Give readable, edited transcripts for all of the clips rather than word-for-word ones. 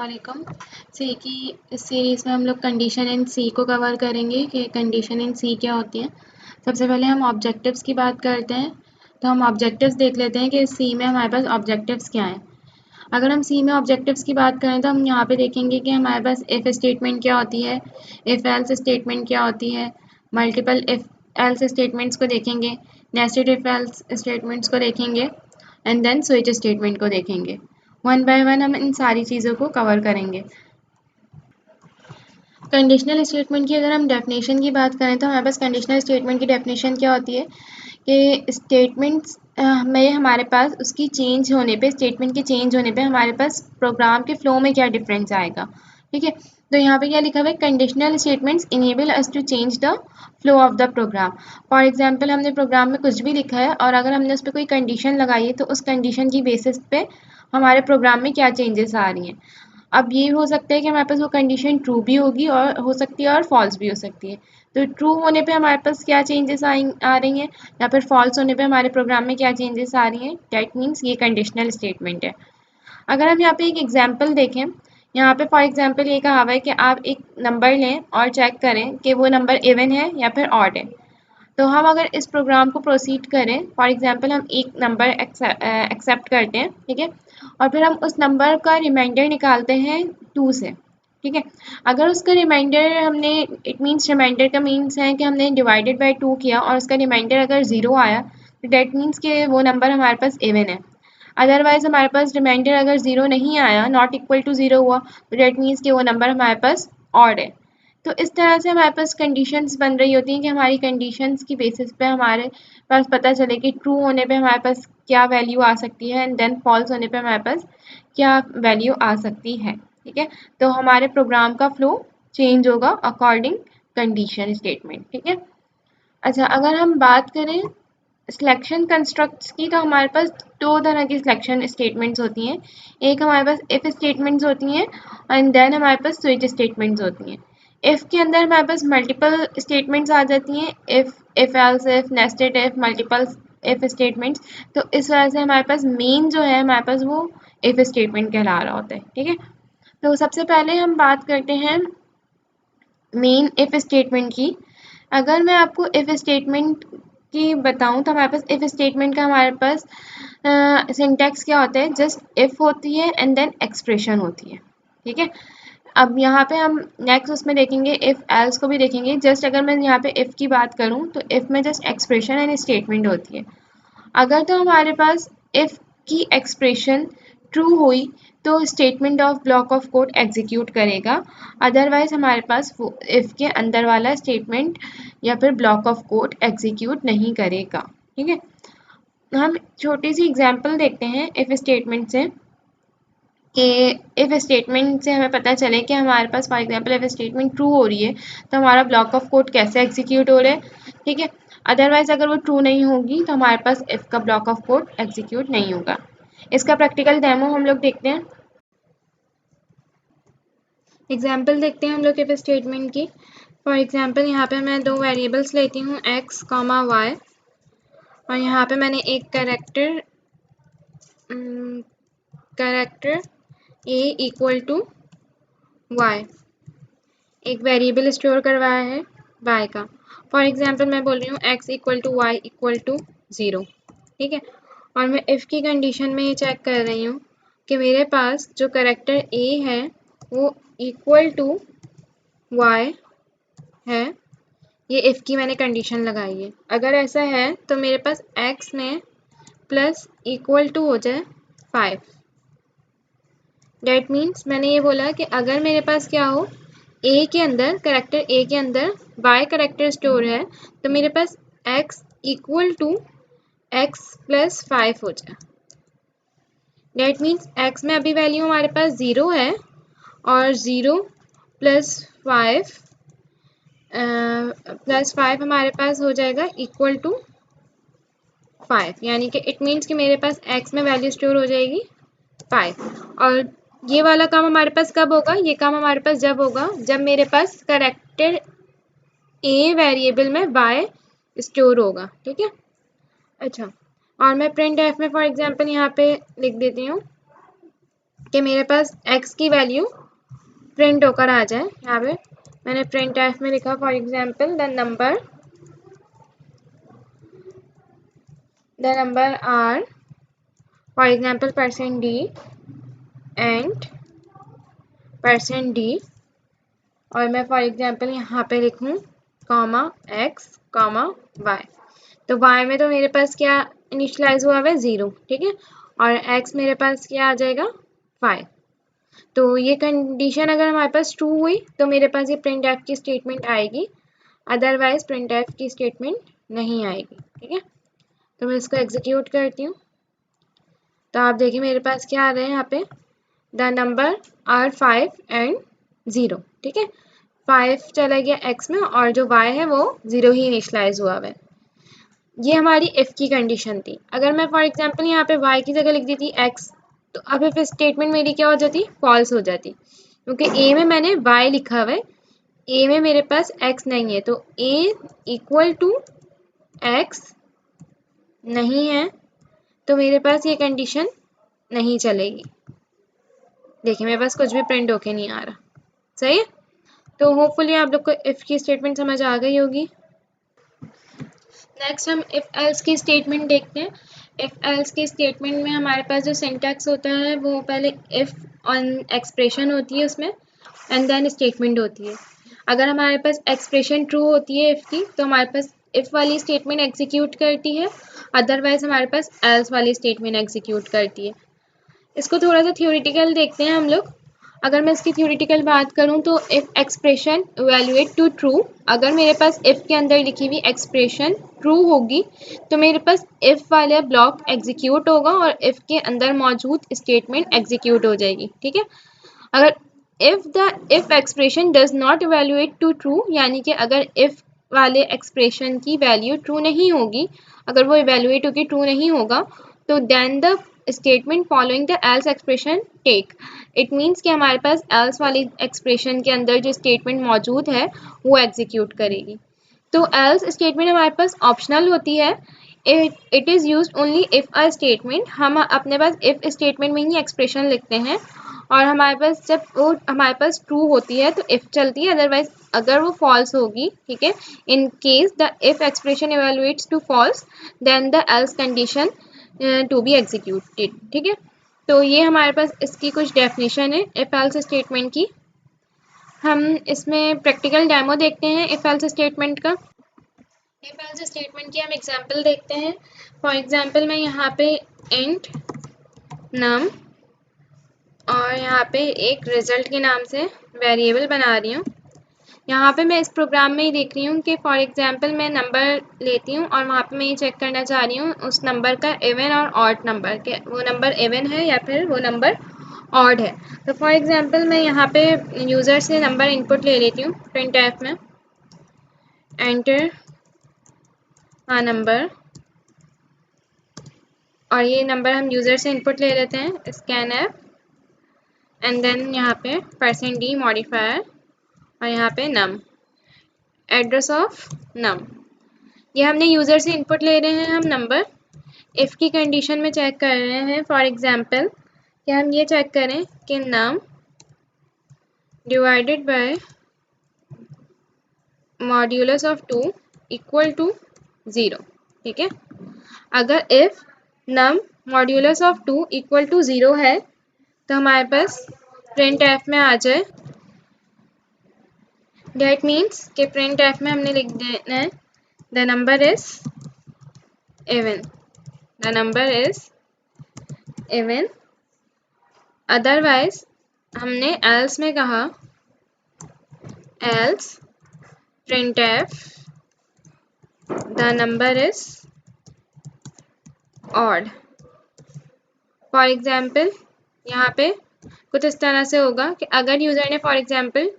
अस्सलामुअलैकुम। सी की इस सीरीज़ में हम लोग कंडीशन इन सी को कवर करेंगे कि कंडीशन इन सी क्या होती है। सबसे पहले हम ऑब्जेक्टिव्स की बात करते हैं, तो हम ऑब्जेक्टिव्स देख लेते हैं कि सी में हमारे पास ऑब्जेक्टिव्स क्या हैं। अगर हम सी में ऑब्जेक्टिव्स की बात करें तो हम यहाँ पे देखेंगे कि हमारे पास इफ़ स्टेटमेंट क्या होती है, इफ़ एल्स स्टेटमेंट क्या होती है, मल्टीपल इफ़ एल्स स्टेटमेंट्स को देखेंगे, नेस्टेड इफ़ एल्स स्टेटमेंट्स को देखेंगे एंड देन स्विच स्टेटमेंट को देखेंगे। वन बाय वन हम इन सारी चीज़ों को कवर करेंगे। कंडीशनल स्टेटमेंट की अगर हम डेफिनेशन की बात करें तो हमारे पास कंडीशनल स्टेटमेंट की डेफिनेशन क्या होती है कि स्टेटमेंट्स में हमारे पास उसकी चेंज होने पे, स्टेटमेंट के चेंज होने पे हमारे पास प्रोग्राम के फ्लो में क्या डिफरेंस आएगा। ठीक है, तो यहाँ पे क्या लिखा हुआ है, conditional statements enable us to change the flow of the program. For example हमने प्रोग्राम में कुछ भी लिखा है और अगर हमने उस पर कोई कंडीशन लगाई है तो उस कंडीशन की बेसिस पे हमारे प्रोग्राम में क्या चेंजेस आ रही हैं। अब ये हो सकता है कि हमारे पास वो कंडीशन ट्रू भी होगी और हो सकती है और फॉल्स भी हो सकती है। तो ट्रू होने पे हमारे पास क्या चेंजेस आ रही हैं या फिर फॉल्स होने पे हमारे प्रोग्राम में क्या चेंजेस आ रही हैं, डैट मीन्स ये कंडीशनल स्टेटमेंट है। अगर हम यहाँ पे एक एग्जाम्पल देखें, यहाँ पे फॉर एग्जाम्पल ये कहा हुआ है कि आप एक नंबर लें और चेक करें कि वो नंबर इवन है या फिर ऑड है। तो हम अगर इस प्रोग्राम को प्रोसीड करें, फॉर एग्जांपल हम एक नंबर एक्सेप्ट करते हैं, ठीक है, और फिर हम उस नंबर का रिमाइंडर निकालते हैं 2 से। ठीक है, अगर उसका रिमाइंडर हमने, इट मीन्स रिमाइंडर का मीन्स है कि हमने डिवाइडेड बाय 2 किया और उसका रिमाइंडर अगर 0 आया तो डैट मीन्स कि वो नंबर हमारे पास इवन है। अदरवाइज हमारे पास रिमाइंडर अगर 0 नहीं आया, नॉट इक्वल टू 0 हुआ, तो डैट मीन्स कि वो नंबर हमारे पास ऑड है। तो इस तरह से हमारे पास कंडीशंस बन रही होती हैं कि हमारी कंडीशंस की बेसिस पे हमारे पास पता चले कि ट्रू होने पे हमारे पास क्या वैल्यू आ सकती है एंड देन फॉल्स होने पे हमारे पास क्या वैल्यू आ सकती है। ठीक है, तो हमारे प्रोग्राम का फ्लो चेंज होगा अकॉर्डिंग कंडीशन स्टेटमेंट। ठीक है, अच्छा, अगर हम बात करें सिलेक्शन कंस्ट्रक्ट्स की, तो हमारे पास 2 तरह की सिलेक्शन स्टेटमेंट्स होती हैं। एक हमारे पास इफ़ स्टेटमेंट्स होती हैं एंड देन हमारे पास स्विच स्टेटमेंट्स होती हैं। इफ़ के अंदर हमारे पास मल्टीपल स्टेटमेंट्स आ जाती हैं, if else if, nested if, multiple if statements. तो इस वजह से हमारे पास मेन जो है हमारे पास वो इफ़ स्टेटमेंट कहला रहा होता है। ठीक है, तो सबसे पहले हम बात करते हैं मेन इफ़ स्टेटमेंट की। अगर मैं आपको इफ़ स्टेटमेंट की बताऊं तो हमारे पास इफ़ स्टेटमेंट का हमारे पास सिंटैक्स क्या होता है, जस्ट इफ़ होती है एंड देन एक्सप्रेशन होती है। ठीक है, अब यहाँ पे हम नेक्स्ट उसमें देखेंगे, इफ़ एल्स को भी देखेंगे। जस्ट अगर मैं यहाँ पे इफ़ की बात करूँ तो इफ़ में जस्ट एक्सप्रेशन एंड स्टेटमेंट होती है। अगर तो हमारे पास इफ़ की एक्सप्रेशन ट्रू हुई तो statement of block of code execute करेगा, अदरवाइज हमारे पास इफ़ के अंदर वाला स्टेटमेंट या फिर ब्लॉक ऑफ कोड एग्जीक्यूट नहीं करेगा। ठीक है, हम छोटी सी एग्जांपल देखते हैं इफ़ स्टेटमेंट से कि इफ़ स्टेटमेंट से हमें पता चले कि हमारे पास for example if statement true हो रही है तो हमारा ब्लॉक ऑफ कोड कैसे एग्जीक्यूट हो रहा है। ठीक है, अदरवाइज अगर वो ट्रू नहीं होगी तो हमारे पास इफ़ का ब्लॉक ऑफ कोड एग्जीक्यूट नहीं होगा। इसका प्रैक्टिकल डेमो हम लोग देखते हैं। एग्जाम्पल देखते हैं हम लोग इफ़ स्टेटमेंट की। फॉर एग्जाम्पल यहाँ पे मैं 2 वेरिएबल्स लेती हूँ x, y, और यहाँ पे मैंने एक character a equal to y, एक वेरिएबल स्टोर करवाया है y का। फॉर एग्जाम्पल मैं बोल रही हूँ x equal to y equal to 0। ठीक है, और मैं इफ़ की कंडीशन में ये चेक कर रही हूँ कि मेरे पास जो कैरेक्टर a है वो इक्वल टू y है। ये इफ़ की मैंने कंडीशन लगाई है। अगर ऐसा है तो मेरे पास x में प्लस इक्वल टू हो जाए 5। डैट मीन्स मैंने ये बोला कि अगर मेरे पास क्या हो, a के अंदर, करेक्टर a के अंदर y करेक्टर स्टोर है तो मेरे पास x equal to x plus 5 हो जाए। डैट मीन्स x में अभी वैल्यू हमारे पास 0 है और 0 प्लस 5 हमारे पास हो जाएगा इक्वल टू 5, यानी कि इट मीन्स कि मेरे पास x में वैल्यू स्टोर हो जाएगी 5। और ये वाला काम हमारे पास कब होगा, ये काम हमारे पास जब होगा जब मेरे पास कैरेक्टर a वेरिएबल में y स्टोर होगा। ठीक है, अच्छा, और मैं प्रिंट एफ में फॉर एग्जांपल यहाँ पे लिख देती हूँ कि मेरे पास x की वैल्यू प्रिंट होकर आ जाए। यहाँ पे मैंने प्रिंट एफ में लिखा for example the number are for example %d and %d, और मैं फॉर एग्जाम्पल यहाँ पे लिखूँ कॉमा x कॉमा y। तो y में तो मेरे पास क्या इनिशियलाइज हुआ है 0, ठीक है, और x मेरे पास क्या आ जाएगा 5। तो ये कंडीशन अगर हमारे पास ट्रू हुई तो मेरे पास ये प्रिंट एफ की स्टेटमेंट आएगी, अदरवाइज प्रिंट एफ की स्टेटमेंट नहीं आएगी, ठीक है। तो मैं इसको एग्जीक्यूट करती हूँ। तो आप देखिए मेरे पास क्या आ रहा है यहाँ पे, द नंबर आर 5 एंड 0, ठीक है। 5 चला गया x में और जो y है वो 0 ही इनिशियलाइज हुआ है। ये हमारी if की कंडीशन थी। अगर मैं फॉर एग्जांपल यहाँ पे y की जगह लिख देती x, तो अब if स्टेटमेंट मेरी क्या हो जाती, फॉल्स हो जाती, क्योंकि a में मैंने y लिखा हुआ है, a में मेरे पास x नहीं है, तो a इक्वल टू x नहीं है, तो मेरे पास ये कंडीशन नहीं चलेगी। देखिए मेरे पास कुछ भी प्रिंट होके नहीं आ रहा, सही है। तो होपफुली आप लोग को इफ की स्टेटमेंट समझ आ गई होगी। नेक्स्ट हम इफ एल्स की स्टेटमेंट देखते हैं। इफ एल्स की स्टेटमेंट में हमारे पास जो सिंटैक्स होता है वो पहले इफ ऑन एक्सप्रेशन होती है उसमें, एंड देन स्टेटमेंट होती है। अगर हमारे पास एक्सप्रेशन ट्रू होती है इफ की, तो हमारे पास इफ वाली स्टेटमेंट एग्जीक्यूट करती है, अदरवाइज हमारे पास एल्स वाली स्टेटमेंट एग्जीक्यूट करती है। इसको थोड़ा सा थ्योरेटिकल देखते हैं हम लोग। अगर मैं इसकी थ्योरेटिकल बात करूं तो if expression evaluate to true, अगर मेरे पास इफ़ के अंदर लिखी हुई एक्सप्रेशन ट्रू होगी तो मेरे पास इफ़ वाला ब्लॉक एग्जीक्यूट होगा और इफ़ के अंदर मौजूद स्टेटमेंट एग्जीक्यूट हो जाएगी, ठीक है। अगर if expression does not evaluate to true, यानी कि अगर इफ़ वाले एक्सप्रेशन की वैल्यू ट्रू नहीं होगी, अगर वो इवैल्यूएट होकर ट्रू नहीं होगा, तो then the statement following the else expression take, it means कि हमारे पास एल्स वाली एक्सप्रेशन के अंदर जो स्टेटमेंट मौजूद है वो एग्जीक्यूट करेगी। तो एल्स स्टेटमेंट हमारे पास ऑप्शनल होती है, it is use only if a statement. हम अपने पास इफ़ स्टेटमेंट में ही एक्सप्रेशन लिखते हैं, और हमारे पास जब वो हमारे पास ट्रू होती है तो इफ़ चलती है, अदरवाइज अगर वो फॉल्स होगी, ठीक है, in case the if expression evaluates to false, then the else condition to be executed, ठीक है। तो ये हमारे पास इसकी कुछ डेफिनेशन है इफ एल्स स्टेटमेंट की। हम इसमें प्रैक्टिकल डेमो देखते हैं इफ एल्स स्टेटमेंट का। इफ एल्स स्टेटमेंट की हम एग्जांपल देखते हैं। फॉर एग्जांपल मैं यहाँ पे इंट नम और यहाँ पे एक रिजल्ट के नाम से वेरिएबल बना रही हूँ। यहाँ पे मैं इस प्रोग्राम में ही देख रही हूँ कि फॉर एग्जांपल मैं नंबर लेती हूँ और वहाँ पे मैं ये चेक करना चाह रही हूँ उस नंबर का इवन और ऑड नंबर, के वो नंबर इवन है या फिर वो नंबर ऑड है। तो फॉर एग्जांपल मैं यहाँ पे यूज़र से नंबर इनपुट ले लेती हूँ प्रिंट एफ में, एंटर हाँ नंबर, और ये नंबर हम यूज़र से इनपुट ले लेते हैं स्कैन एफ, एंड देन यहाँ पे %d मॉडिफायर और यहाँ पे नम, एड्रेस ऑफ नम। ये हमने यूज़र से इनपुट ले रहे हैं हम नंबर। इफ़ की कंडीशन में चेक कर रहे हैं फॉर एग्जांपल कि हम ये चेक करें कि num divided by modulus of 2 equal to 0, ठीक है। अगर if num modulus of 2 equal to 0 है तो हमारे पास प्रिंट एफ में आ जाए, डेट मीन्स कि प्रिंट एफ में हमने लिख देना है the number is even, the number is even. Otherwise हमने एल्स में कहा else print F the number is odd. For example यहाँ पे कुछ इस तरह से होगा कि अगर यूज़र ने फॉर एग्जाम्पल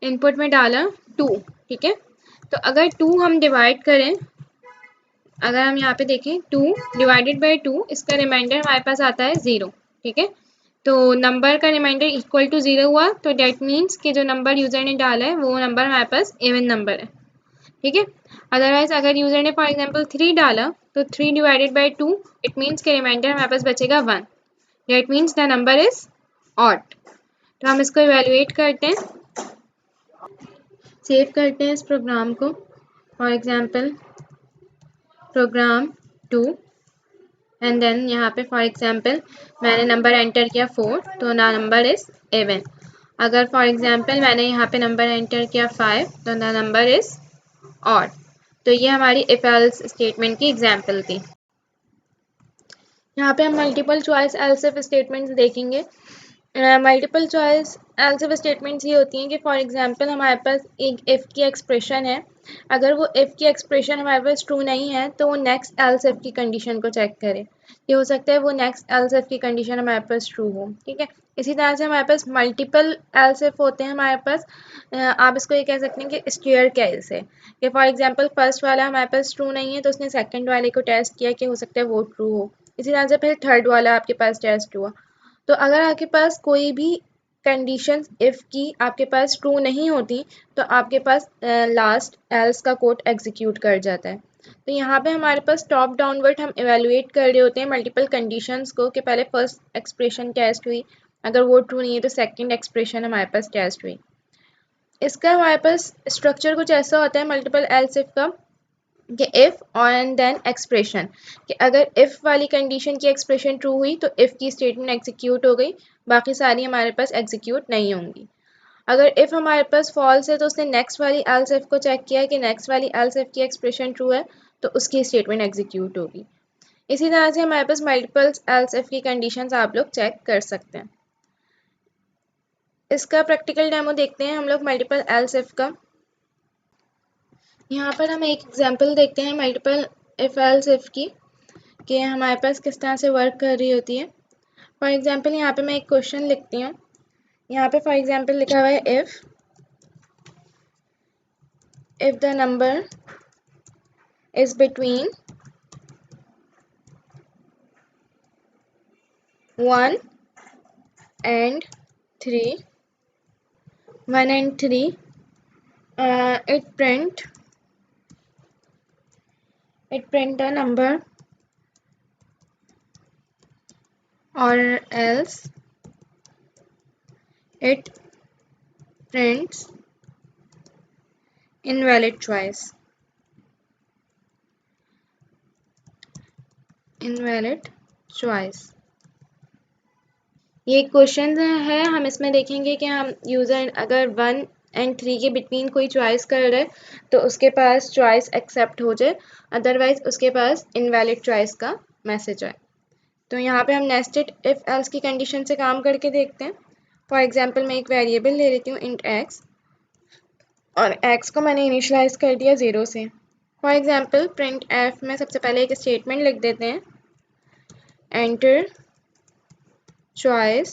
इनपुट में डाला 2, ठीक है, तो अगर 2 हम डिवाइड करें, अगर हम यहाँ पे देखें 2 डिवाइडेड बाय 2, इसका रिमाइंडर हमारे पास आता है 0, ठीक है। तो नंबर का रिमाइंडर इक्वल टू 0 हुआ, तो डेट मीन्स कि जो नंबर यूज़र ने डाला है वो नंबर हमारे पास इवन नंबर है, ठीक है। अदरवाइज अगर यूज़र ने फॉर एग्जाम्पल 3 डाला तो 3 डिवाइडेड बाई 2, इट मीन्स के रिमाइंडर हमारे पास बचेगा 1, that means the number is odd. तो हम इसको इवेलुएट करते हैं, सेव करते हैं इस प्रोग्राम को। For example program 2 and then यहाँ पे फॉर एग्जांपल मैंने नंबर एंटर किया 4, तो ना नंबर इज इवन। अगर फॉर एग्जांपल मैंने यहाँ पे नंबर एंटर किया 5, तो ना नंबर इज ऑड। तो ये हमारी इफ एल्स स्टेटमेंट की एग्जांपल थी। यहाँ पे हम multiple choice else if statements देखेंगे। Multiple choice else if statements ये होती हैं कि फॉर एग्जांपल हमारे पास एक इफ़ की एक्सप्रेशन है, अगर वो इफ़ की एक्सप्रेशन हमारे पास ट्रू नहीं है तो वो नेक्स्ट एल्स इफ की कंडीशन को चेक करे। ये हो सकता है वो नेक्स्ट एल्स इफ की कंडीशन हमारे पास ट्रू हो, ठीक है। इसी तरह से हमारे पास मल्टीपल एल्स इफ होते हैं हमारे पास। आप इसको ये कह सकते हैं कि स्टेयर केस है कि फॉर एग्जांपल फर्स्ट वाला हमारे पास ट्रू नहीं है तो उसने सेकंड वाले को टेस्ट किया कि हो सकता है वो ट्रू हो। इसी तरह से फिर थर्ड वाला आपके पास टेस्ट हुआ। तो अगर आपके पास कोई भी कंडीशन इफ़ की आपके पास ट्रू नहीं होती तो आपके पास लास्ट एल्स का कोड एग्जीक्यूट कर जाता है। तो यहाँ पे हमारे पास टॉप डाउनवर्ड हम इवेलुएट कर रहे होते हैं मल्टीपल कंडीशंस को कि पहले फर्स्ट एक्सप्रेशन टेस्ट हुई, अगर वो ट्रू नहीं है तो सेकंड एक्सप्रेशन हमारे पास टेस्ट हुई। इसका हमारे पास स्ट्रक्चर कुछ ऐसा होता है मल्टीपल एल्स इफ का कि इफ़ और एंड देन एक्सप्रेशन, कि अगर इफ़ वाली कंडीशन की एक्सप्रेशन ट्रू हुई तो इफ़ की स्टेटमेंट एग्जीक्यूट हो गई, बाकी सारी हमारे पास एग्जीक्यूट नहीं होंगी। अगर इफ़ हमारे पास फॉल्स है तो उसने नेक्स्ट वाली एल्स इफ को चेक किया कि नेक्स्ट वाली एल्स इफ की एक्सप्रेशन ट्रू है तो उसकी स्टेटमेंट एग्जीक्यूट होगी। इसी तरह से हमारे पास मल्टीपल एल्स इफ की कंडीशंस आप लोग चेक कर सकते हैं। इसका प्रैक्टिकल डेमो देखते हैं हम लोग मल्टीपल एल्स इफ का। यहाँ पर हम एक एग्जांपल देखते हैं मल्टीपल इफ एल्स इफ की कि हमारे पास किस तरह से वर्क कर रही होती है। फॉर एग्जांपल यहाँ पे मैं एक क्वेश्चन लिखती हूँ। यहाँ पे फॉर एग्जांपल लिखा हुआ है if the number is between 1 and 3, 1 and 3, it print a number or else it prints invalid choice. ये क्वेश्चन है, हम इसमें देखेंगे कि हम यूज़र अगर 1 and 3 के बिटवीन कोई चॉइस कर रहे तो उसके पास चॉइस एक्सेप्ट हो जाए, अदरवाइज उसके पास इनवैलिड चॉइस का मैसेज आए। तो यहाँ पे हम नेस्टेड इफ एल्स की कंडीशन से काम करके देखते हैं। फॉर एग्जांपल मैं एक वेरिएबल ले लेती हूँ इंट एक्स, और x को मैंने इनिशलाइज कर दिया 0 से। फॉर एग्जांपल प्रिंट एफ में सबसे पहले एक स्टेटमेंट लिख देते हैं, एंटर चॉइस,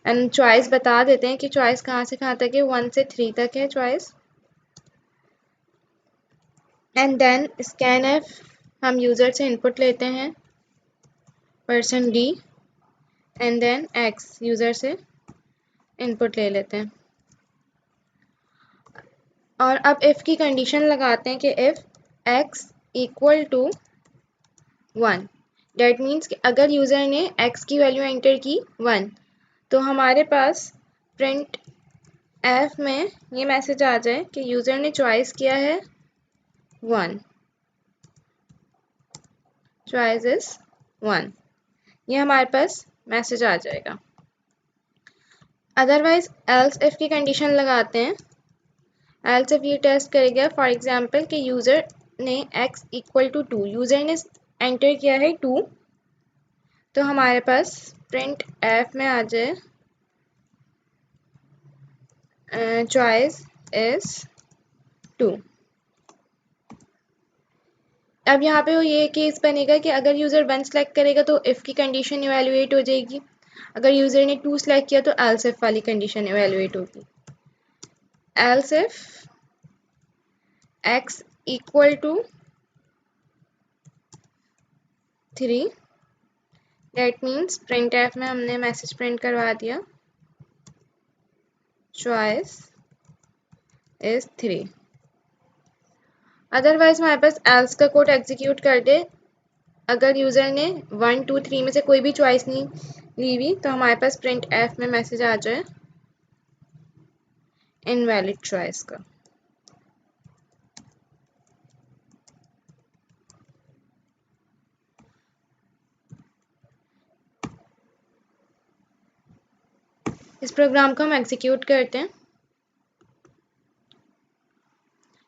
एंड चॉइस बता देते हैं कि चॉइस कहाँ से कहाँ तक है, 1 से 3 तक है choice. And then scanf, हम यूज़र से इनपुट लेते हैं %d, and then x user से इनपुट ले लेते हैं। और अब इफ़ की कंडीशन लगाते हैं कि if x equal to 1, that means कि अगर यूज़र ने x की वैल्यू एंटर की 1 तो हमारे पास प्रिंट एफ में ये मैसेज आ जाए कि यूज़र ने चॉइस किया है 1, चॉइस इज 1, ये हमारे पास मैसेज आ जाएगा। अदरवाइज एल्स इफ की कंडीशन लगाते हैं, एल्स इफ ये टेस्ट करेगा फॉर एग्जांपल कि यूज़र ने x इक्वल टू 2, यूज़र ने एंटर किया है 2, तो हमारे पास प्रिंट एफ में आ जाए चॉइस इज 2। अब यहाँ पे वो ये केस बनेगा कि अगर यूज़र 1 सेलेक्ट करेगा तो इफ़ की कंडीशन इवेलुएट हो जाएगी, अगर यूज़र ने 2 सेलेक्ट किया तो एल्स इफ वाली कंडीशन इवेलुएट होगी। Else if x equal to 3, that means printf में हमने मैसेज प्रिंट करवा दिया चॉइस इज 3। अदरवाइज हमारे पास एल्स का कोड एग्जीक्यूट कर दे, अगर यूज़र ने 1 2 3 में से कोई भी चॉइस नहीं लीवी, तो हमारे पास प्रिंट एफ में मैसेज आ जाए इनवैलिड चॉइस का। इस प्रोग्राम को हम एग्जीक्यूट करते हैं।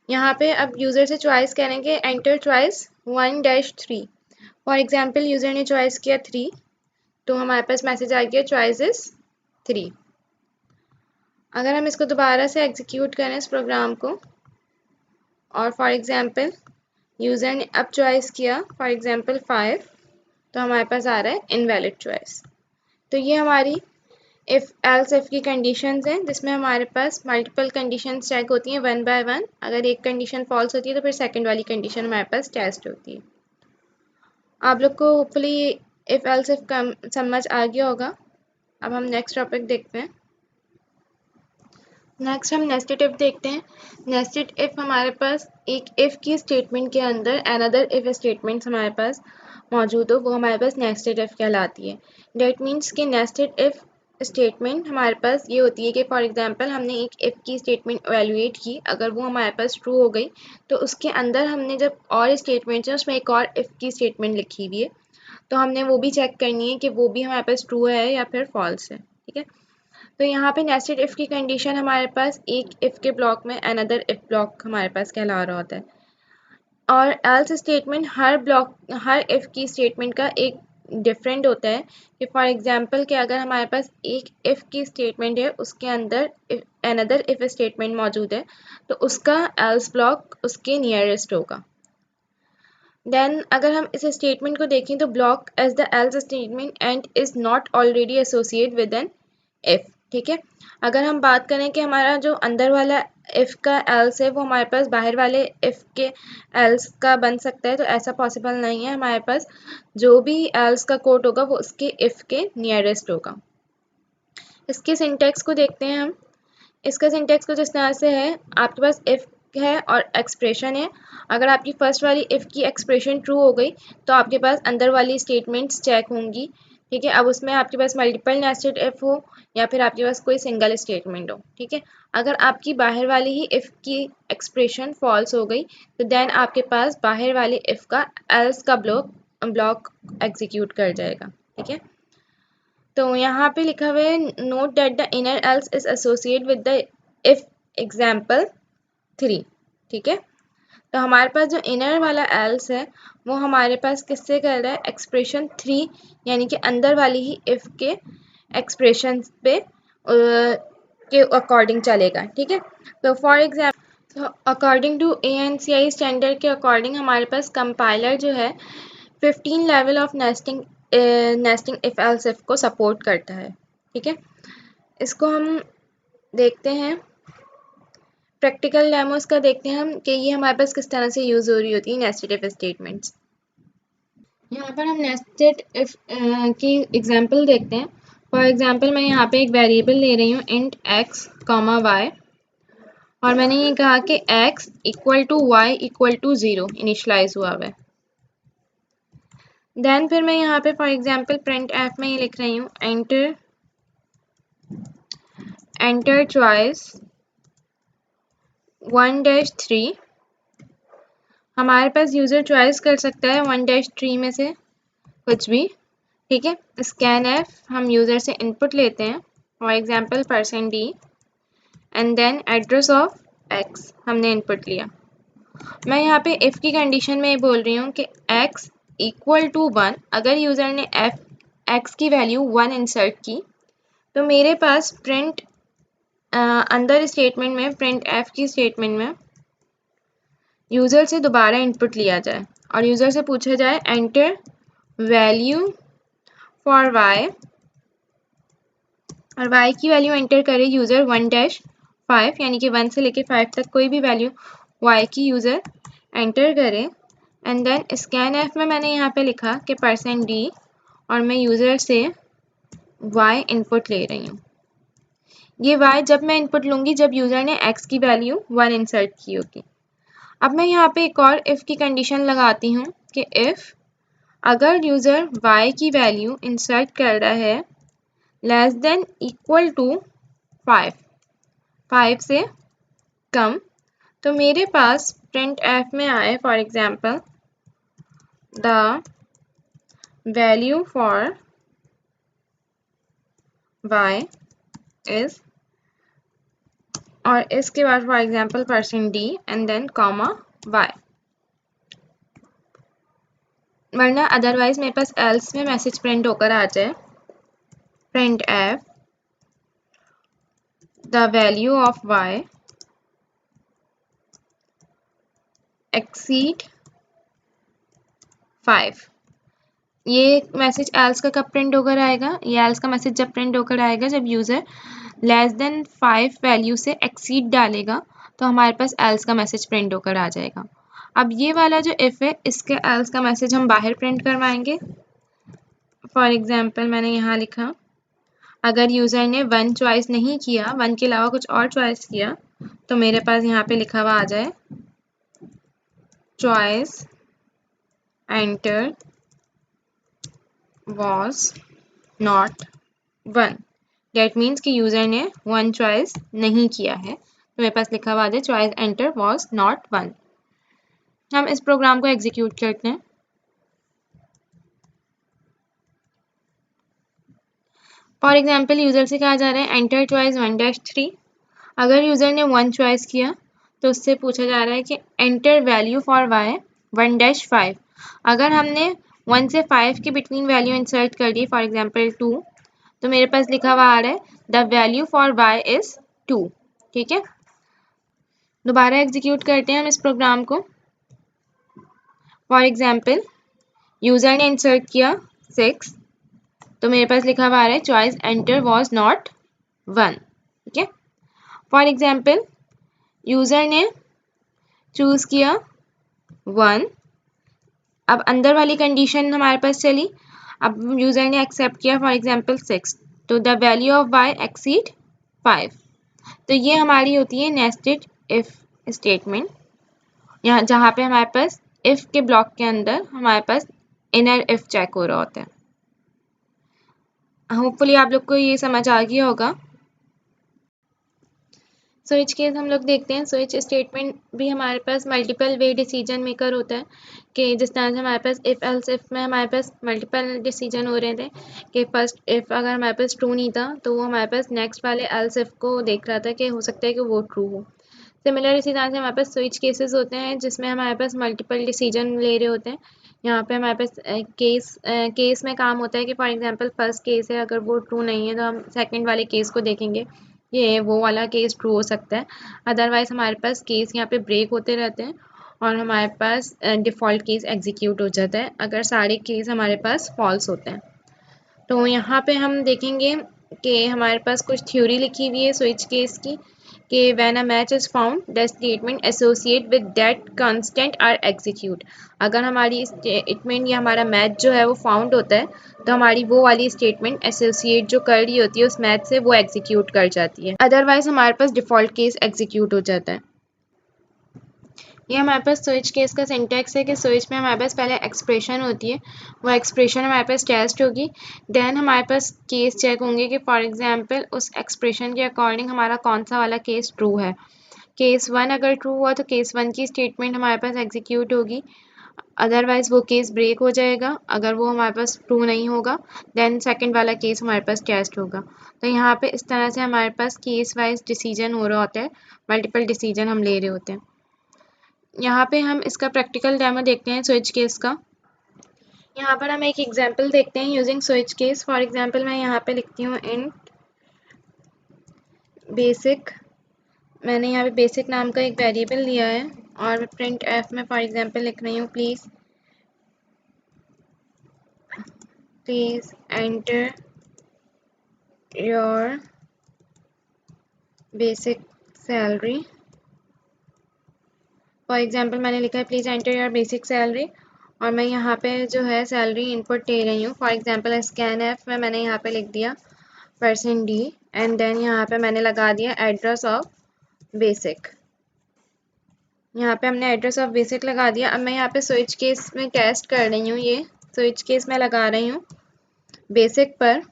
यहाँ पे अब यूज़र से चॉइस करेंगे enter choice 1-3। For example user ने चॉइस किया 3, तो हमारे पास मैसेज आ गया चॉइस इज 3। अगर हम इसको दोबारा से एग्जीक्यूट करें इस प्रोग्राम को, और फॉर एग्जांपल यूज़र ने अब चॉइस किया फॉर एग्जांपल 5, तो हमारे पास आ रहा है इनवैलिड चॉइस। तो ये हमारी इफ़ एल्स इफ़ की कंडीशंस हैं, जिसमें हमारे पास मल्टीपल कंडीशंस चेक होती हैं 1 बाय 1। अगर एक कंडीशन फॉल्स होती है तो फिर सेकंड वाली कंडीशन हमारे पास टेस्ट होती है। आप लोग को होपफुली इफ़ एल्स इफ कम समझ आ गया होगा। अब हम नेक्स्ट टॉपिक देखते हैं। नेक्स्ट हम नेस्टेड इफ देखते हैं। नेस्टेड इफ हमारे पास एक इफ़ की स्टेटमेंट के अंदर अनदर इफ़ स्टेटमेंट्स हमारे पास मौजूद हो, वो हमारे पास नेस्टेड इफ कहलाती है। डेट मीन्स कि नेस्टेड इफ स्टेटमेंट हमारे पास ये होती है कि फॉर एग्जांपल हमने एक इफ़ की स्टेटमेंट एवेलुएट की, अगर वो हमारे पास ट्रू हो गई तो उसके अंदर हमने जब और स्टेटमेंट्स हैं उसमें एक और इफ़ की स्टेटमेंट लिखी हुई है, तो हमने वो भी चेक करनी है कि वो भी हमारे पास ट्रू है या फिर फॉल्स है। ठीक है, तो यहाँ पे नेस्टेड इफ़ की कंडीशन हमारे पास एक इफ़ के ब्लॉक में अनदर इफ़ ब्लॉक हमारे पास कहला रहा होता है, और एल्स स्टेटमेंट हर इफ़ की स्टेटमेंट का एक डिफरेंट होता है। कि फॉर एग्जांपल कि अगर हमारे पास एक इफ़ की स्टेटमेंट है उसके अंदर अनदर इफ़ स्टेटमेंट मौजूद है, तो उसका एल्स ब्लॉक उसके नियरेस्ट होगा। देन अगर हम इस स्टेटमेंट को देखें तो block as the else statement and is not already associate with an if. ठीक है, अगर हम बात करें कि हमारा जो अंदर वाला इफ़ का एल्स है वो हमारे पास बाहर वाले इफ़ के एल्स का बन सकता है, तो ऐसा पॉसिबल नहीं है। हमारे पास जो भी एल्स का कोड होगा वो उसके इफ़ के नियरेस्ट होगा। इसके सिंटेक्स को देखते हैं हम। इसका सिंटेक्स कुछ इस तरह से है, आपके पास इफ़ है और एक्सप्रेशन है। अगर आपकी फर्स्ट वाली इफ़ की एक्सप्रेशन ट्रू हो गई तो आपके पास अंदर वाली स्टेटमेंट्स चेक होंगी। ठीक है, अब उसमें आपके पास मल्टीपल नेस्टेड इफ़ हो या फिर आपके पास कोई सिंगल स्टेटमेंट हो। ठीक है, अगर आपकी बाहर वाली ही इफ़ की एक्सप्रेशन फॉल्स हो गई तो देन आपके पास बाहर वाली इफ़ का एल्स का ब्लॉक एग्जीक्यूट कर जाएगा। ठीक है, तो यहाँ पे लिखा हुआ है note that the inner else is associate with the if example 3। ठीक है, तो हमारे पास जो इनर वाला एल्स है वो हमारे पास किससे कर रहा है, एक्सप्रेशन 3 यानी कि अंदर वाली ही इफ के एक्सप्रेशन पे के अकॉर्डिंग चलेगा। ठीक है, तो for example according to ANCI standard के अकॉर्डिंग हमारे पास कंपाइलर जो है 15 level of nesting if else if को सपोर्ट करता है। ठीक है, इसको हम देखते हैं, प्रैक्टिकल डेमोस का देखते हैं हम कि ये हमारे पास किस तरह से यूज़ हो रही होती है नेस्टेड इफ स्टेटमेंट्स। यहाँ पर हम नेस्टेड इफ की एग्जांपल देखते हैं। फॉर एग्जांपल मैं यहाँ पे एक वेरिएबल ले रही हूँ इंट x, y, और मैंने ये कहा कि x equal to y equal to 0 initialize हुआ है। देन फिर मैं यहाँ पे फॉर एग्जांपल प्रिंट एफ में ये लिख रही हूँ एंटर चॉइस 1-3। हमारे पास यूज़र चॉइस कर सकता है 1-3 में से कुछ भी। ठीक है, स्कैन एफ हम यूज़र से इनपुट लेते हैं for example %d and then address of x हमने इनपुट लिया। मैं यहाँ पे इफ़ की कंडीशन में बोल रही हूँ कि x इक्वल टू 1। अगर यूज़र ने x की वैल्यू 1 इंसर्ट की तो मेरे पास प्रिंट अंदर स्टेटमेंट में प्रिंट एफ की स्टेटमेंट में यूज़र से दोबारा इनपुट लिया जाए और यूज़र से पूछा जाए एंटर वैल्यू फॉर y, और y की वैल्यू एंटर करे यूज़र 1-5 यानी कि 1 से लेके 5 तक कोई भी वैल्यू y की यूज़र एंटर करे। एंड देन स्कैन एफ में मैंने यहाँ पे लिखा कि %d और मैं यूज़र से y इनपुट ले रही हूँ। ये y जब मैं इनपुट लूँगी जब यूज़र ने x की वैल्यू 1 इंसर्ट की होगी। अब मैं यहाँ पे एक और इफ़ की कंडीशन लगाती हूँ कि इफ़ अगर यूज़र y की वैल्यू इंसर्ट कर रहा है लेस देन इक्वल टू 5 से कम, तो मेरे पास प्रिंट एफ में आए for example the value for y is, और इसके बाद for example %d and then comma y, वरना अदरवाइज मेरे पास एल्स में मैसेज प्रिंट होकर आ जाए printf the value of y exceed 5। ये मैसेज एल्स का कब प्रिंट होकर आएगा? ये एल्स का मैसेज जब प्रिंट होकर आएगा जब यूज़र लेस देन 5 वैल्यू से एक्सीड डालेगा, तो हमारे पास एल्स का मैसेज प्रिंट होकर आ जाएगा। अब ये वाला जो इफ है, इसके एल्स का मैसेज हम बाहर प्रिंट करवाएंगे। फॉर एग्जाम्पल मैंने यहाँ लिखा, अगर यूज़र ने 1 चॉइस नहीं किया, 1 के अलावा कुछ और चॉइस किया, तो मेरे पास यहाँ पे लिखा हुआ आ जाए choice enter was not 1। That means कि यूज़र ने 1 चॉइस नहीं किया है, तो मेरे पास लिखा हुआ है चॉइस एंटर was not 1। हम इस प्रोग्राम को एग्जीक्यूट करते हैं। फॉर एग्जाम्पल यूज़र से कहा जा रहा है एंटर चॉइस 1-3। अगर यूज़र ने 1 चॉइस किया तो उससे पूछा जा रहा है कि एंटर वैल्यू फॉर y 1-5। अगर हमने 1 से 5 के बिटवीन वैल्यू इंसर्ट कर दी, फॉर एग्जाम्पल 2, तो मेरे पास लिखा हुआ आ रहा है the value for y is 2। ठीक है, दोबारा एग्जीक्यूट करते हैं हम इस प्रोग्राम को। फॉर एग्जाम्पल यूज़र ने इंसर्ट किया 6, तो मेरे पास लिखा हुआ आ रहा है चॉइस एंटर वॉज नॉट 1। ठीक है, फॉर एग्जाम्पल यूज़र ने चूज़ किया 1, अब अंदर वाली कंडीशन हमारे पास चली, अब यूज़र ने एक्सेप्ट किया फॉर एग्जाम्पल 6, तो the value of y exceed 5। तो ये हमारी होती है नेस्टेड इफ स्टेटमेंट, यहाँ जहाँ पे हमारे पास इफ के ब्लॉक के अंदर हमारे पास इनर इफ चेक हो रहा होता है। होपफुली आप लोग को ये समझ आ गया होगा। स्विच केस हम लोग देखते हैं। स्विच स्टेटमेंट भी हमारे पास मल्टीपल वे डिसीजन मेकर होता है, कि जिस तरह से हमारे पास इफ़ एल्स इफ में हमारे पास मल्टीपल डिसीजन हो रहे थे, कि फर्स्ट इफ़ अगर हमारे पास ट्रू नहीं था तो वो हमारे पास नेक्स्ट वाले एल्स इफ को देख रहा था कि हो सकता है कि वो ट्रू हो। सिमिलर इसी तरह से हमारे पास स्विच केसेस होते हैं जिसमें हमारे पास मल्टीपल डिसीजन ले रहे होते हैं। यहाँ पे हमारे पास केस में काम होता है कि फॉर एग्जांपल फर्स्ट केस है, अगर वो ट्रू नहीं है तो हम सेकंड वाले केस को देखेंगे, ये वो वाला केस ट्रू हो सकता है। अदरवाइज हमारे पास केस यहाँ पे ब्रेक होते रहते हैं और हमारे पास डिफ़ॉल्ट केस एग्जीक्यूट हो जाता है अगर सारे केस हमारे पास फॉल्स होते हैं। तो यहाँ पे हम देखेंगे कि हमारे पास कुछ थ्योरी लिखी हुई है स्विच केस की, कि when a match is found the statement associate with that constant are execute. अगर हमारी स्टेटमेंट या हमारा मैच जो है वो फाउंड होता है, तो हमारी वो वाली स्टेटमेंट एसोसिएट जो कर रही होती है उस मैच से वो एग्जीक्यूट कर जाती है, अदरवाइज हमारे पास डिफ़ॉल्ट केस एग्जीक्यूट हो जाता है। ये हमारे पास स्विच केस का सिंटैक्स है कि स्विच में हमारे पास पहले एक्सप्रेशन होती है, वो एक्सप्रेशन हमारे पास टेस्ट होगी, देन हमारे पास केस चेक होंगे कि फॉर एग्जांपल उस एक्सप्रेशन के अकॉर्डिंग हमारा कौन सा वाला केस ट्रू है। केस 1 अगर ट्रू हुआ तो केस 1 की स्टेटमेंट हमारे पास एग्जीक्यूट होगी, अदरवाइज वो केस ब्रेक हो जाएगा। अगर वो हमारे पास ट्रू नहीं होगा देन सेकंड वाला केस हमारे पास टेस्ट होगा। तो यहाँ पे इस तरह से हमारे पास केस वाइज डिसीजन हो रहा होता है, मल्टीपल डिसीजन हम ले रहे होते हैं। यहाँ पे हम इसका प्रैक्टिकल डेमो देखते हैं स्विच केस का। यहाँ पर हम एक एग्जांपल देखते हैं using switch case. For example मैं यहाँ पे लिखती हूँ इंट बेसिक, मैंने यहाँ पे बेसिक नाम का एक वेरिएबल लिया है और प्रिंट एफ में फॉर एग्जांपल लिख रही हूँ please enter your basic salary. For example मैंने लिखा है please enter your basic salary, और मैं यहाँ पे जो है सैलरी इनपुट दे रही हूँ। फॉर एग्जांपल स्कैन एफ में मैंने यहाँ पे लिख दिया %d एंड देन यहाँ पे मैंने लगा दिया एड्रेस ऑफ बेसिक। यहाँ पे हमने एड्रेस ऑफ बेसिक लगा दिया। अब मैं यहाँ पे स्विच केस में टेस्ट कर रही हूँ, ये स्विच केस में लगा रही हूँ बेसिक पर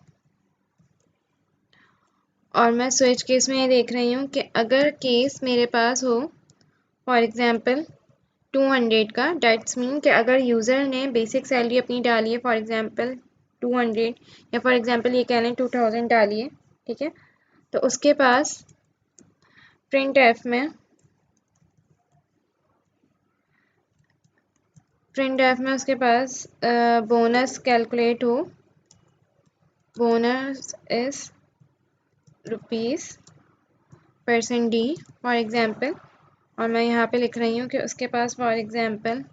और मैं स्विच केस में ये देख रही हूँ कि अगर केस मेरे पास हो फॉर एग्जांपल 200 का, डेट्स मीन कि अगर यूज़र ने बेसिक सैलरी अपनी डाली है फॉर एग्जांपल 200 या फॉर एग्जांपल ये कह लें 2000 डाली है, ठीक है, तो उसके पास प्रिंट एफ में उसके पास बोनस कैलकुलेट हो, बोनस इज ₹% फॉर एग्जांपल, और मैं यहाँ पे लिख रही हूँ कि उसके पास फॉर एग्जांपल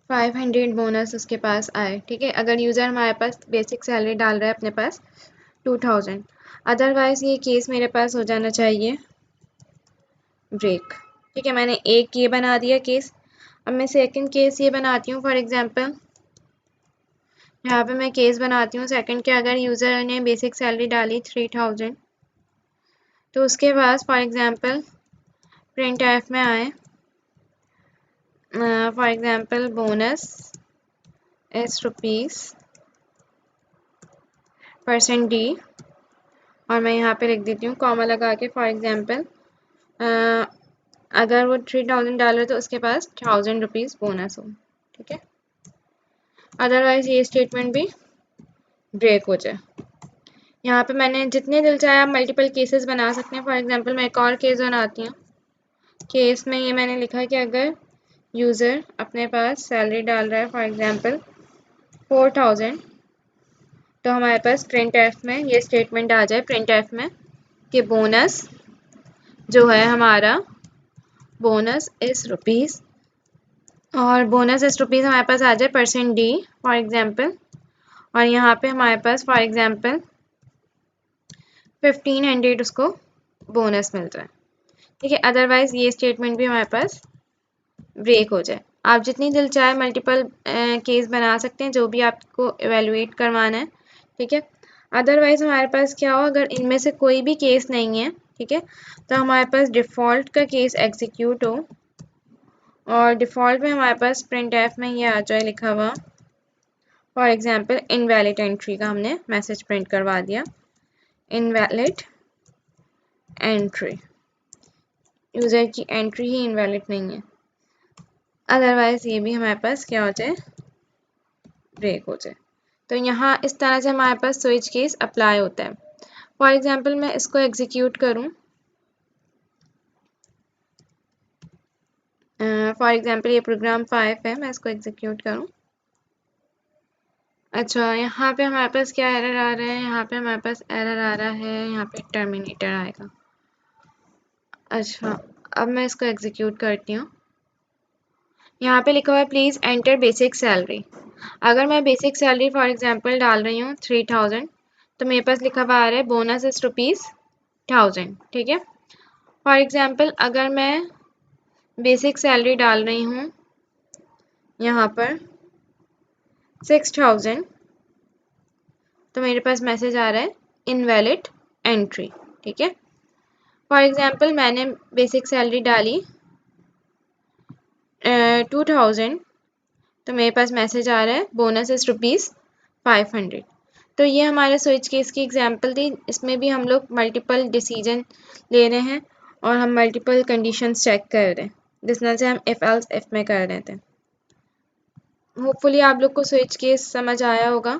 500 बोनस उसके पास आए, ठीक है, अगर यूज़र हमारे पास बेसिक सैलरी डाल रहा है अपने पास 2000। अदरवाइज़ ये केस मेरे पास हो जाना चाहिए ब्रेक, ठीक है। मैंने एक ये बना दिया केस। अब मैं सेकंड केस ये बनाती हूँ फॉर एग्जांपल, यहाँ पे मैं केस बनाती हूँ सेकंड के, अगर यूज़र ने बेसिक सैलरी डाली 3000 तो उसके पास फॉर एग्जांपल प्रिंट एफ में आए for example bonus is ₹%D, और मैं यहाँ पे लिख देती हूँ कॉमा लगा के फॉर एग्जांपल अगर वो 3000 डालर तो उसके पास ₹1000 बोनस हो, ठीक है। अदरवाइज ये स्टेटमेंट भी ब्रेक हो जाए। यहाँ पे मैंने जितने दिल चाहे आप मल्टीपल केसेस बना सकते हैं। फॉर एग्जांपल मैं एक और केस बनाती हूँ। केस में ये मैंने लिखा है कि अगर यूज़र अपने पास सैलरी डाल रहा है फॉर एग्जांपल 4000 तो हमारे पास प्रिंट एफ में ये स्टेटमेंट आ जाए प्रिंट एफ में कि बोनस जो है हमारा बोनस इस रुपीज़, और बोनस इस रुपीज़ हमारे पास आ जाए %D फॉर एग्जांपल, और यहाँ पे हमारे पास फॉर एग्जांपल 1500 उसको बोनस मिल जाए, ठीक है। अदरवाइज़ ये स्टेटमेंट भी हमारे पास ब्रेक हो जाए। आप जितनी दिल चाहे मल्टीपल केस बना सकते हैं जो भी आपको एवेलुएट करवाना है, ठीक है। अदरवाइज़ हमारे पास क्या हो, अगर इनमें से कोई भी केस नहीं है, ठीक है, तो हमारे पास डिफ़ॉल्ट का केस एग्जीक्यूट हो, और डिफ़ॉल्ट में हमारे पास प्रिंट एफ में ये आ जाए लिखा हुआ फॉर एग्जांपल इनवैलिड एंट्री का हमने मैसेज प्रिंट करवा दिया, इनवैलिड एंट्री, यूज़र की एंट्री ही इनवैलिड नहीं है। अदरवाइज़ ये भी हमारे पास क्या हो जाए, ब्रेक हो जाए। तो यहाँ इस तरह से हमारे पास स्विच केस अप्लाई होता है। फॉर एग्जांपल मैं इसको एग्जीक्यूट करूँ, फॉर एग्जांपल ये प्रोग्राम 5 है, मैं इसको एग्जीक्यूट करूँ। अच्छा, यहाँ पे हमारे पास क्या एरर आ रहा है, यहाँ पे हमारे पास एरर आ रहा है, यहाँ पे टर्मिनेटर आएगा। अच्छा, अब मैं इसको एग्जीक्यूट करती हूँ। यहाँ पे लिखा हुआ है प्लीज़ एंटर बेसिक सैलरी। अगर मैं बेसिक सैलरी फॉर एग्जांपल डाल रही हूँ 3000 तो मेरे पास लिखा हुआ आ रहा है बोनस इज ₹1000, ठीक है। फॉर एग्जांपल अगर मैं बेसिक सैलरी डाल रही हूँ यहाँ पर 6000 तो मेरे पास मैसेज आ रहा है इनवैलिड एंट्री, ठीक है। फॉर एग्जांपल मैंने बेसिक सैलरी डाली 2000 तो मेरे पास मैसेज आ रहा है बोनस इज ₹500। तो ये हमारे स्विच केस की एग्जांपल थी। इसमें भी हम लोग मल्टीपल डिसीजन ले रहे हैं और हम मल्टीपल कंडीशंस चेक कर रहे हैं, जिस तरह से हम इफ एल्स इफ में कर रहे थे। होपफुली आप लोग को स्विच केस समझ आया होगा।